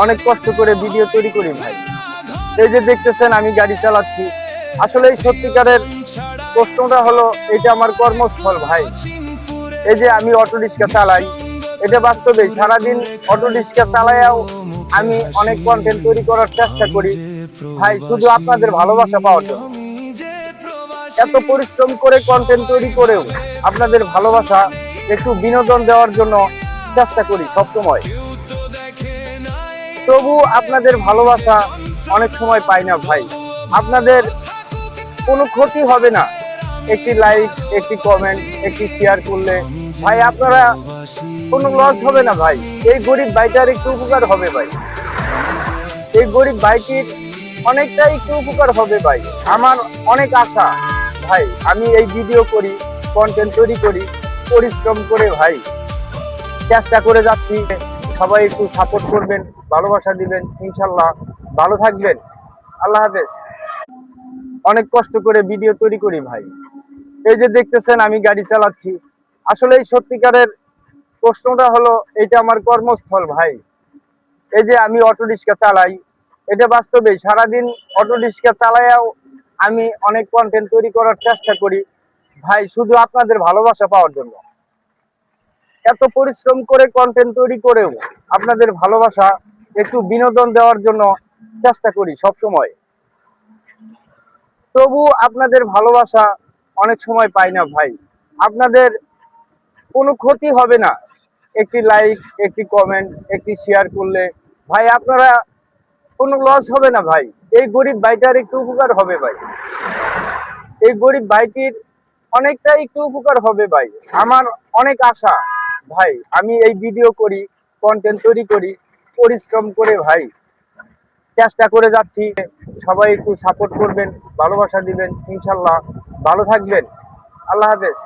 অনেক কষ্ট করে ভিডিও তৈরি করি ভাই। এই যে দেখতেছেন আমি গাড়ি চালাচ্ছি, আসলে এই সত্যিকারের প্রশ্নটা হলো এটা আমার কর্মস্থল ভাই। এই যে আমি অটো রিক্সা চালাই, এটা বাস্তবে সারাদিন অটো রিক্সা চালাইয়াও আমি অনেক কন্টেন্ট তৈরি করার চেষ্টা করি ভাই, শুধু আপনাদের ভালোবাসা পাওয়ার জন্য। এত পরিশ্রম করে কন্টেন্ট তৈরি করেও আপনাদের ভালোবাসা, একটু বিনোদন দেওয়ার জন্য চেষ্টা করি সবসময়। তবু আপনাদের ভালোবাসা অনেক সময় পাই না ভাই। আপনাদের কোনো ক্ষতি হবে না একটি লাইক, একটি কমেন্ট, একটি শেয়ার করলে ভাই, আপনারা কোনো লস হবে না ভাই। এই গরিব ভাইটার একটু উপকার হবে ভাই, এই গরিব ভাইটির অনেকটা একটু উপকার হবে ভাই। আমার অনেক আশা ভাই, আমি এই ভিডিও করি, কন্টেন্ট তৈরি করি, পরিশ্রম করে ভাই চেষ্টা করে যাচ্ছি। সবাই একটু সাপোর্ট করবেন, ভালোবাসা দিবেন, ইনশাল্লাহ ভালো থাকবেন। আল্লাহ হাফেজ। অনেক কষ্ট করে ভিডিও তৈরি করি ভাই। এই যে দেখতেছেন আমি গাড়ি চালাচ্ছি, আসলে এই সত্যিকারের প্রশ্নটা হলো এটা আমার কর্মস্থল ভাই। এই যে আমি অটো রিক্সা চালাই, এটা বাস্তবে সারাদিন অটো রিক্সা চালাইয়াও আমি অনেক কন্টেন্ট তৈরি করার চেষ্টা করি ভাই, শুধু আপনাদের ভালোবাসা পাওয়ার জন্য। এত পরিশ্রম করে কন্টেন্ট তৈরি করেও আপনাদের ভালোবাসা, একটু বিনোদন দেওয়ার জন্য চেষ্টা করি সব সময়। তবু আপনাদের ভালোবাসা অনেক সময় পাই না ভাই। আপনাদের কোনো ক্ষতি হবে না একটি লাইক, একটি কমেন্ট, একটি শেয়ার করলে ভাই, আপনারা কোনো লস হবে না ভাই। এই গরিব ভাইটার একটু উপকার হবে ভাই, এই গরিব ভাইটির অনেকটা একটু উপকার হবে ভাই। আমার অনেক আশা ভাই, আমি এই ভিডিও করি, কন্টেন্ট তৈরি করি, পরিশ্রম করে ভাই চেষ্টা করে যাচ্ছি। সবাই একটু সাপোর্ট করবেন, ভালোবাসা দিবেন, ইনশাল্লাহ ভালো থাকবেন। আল্লাহ হাফেজ।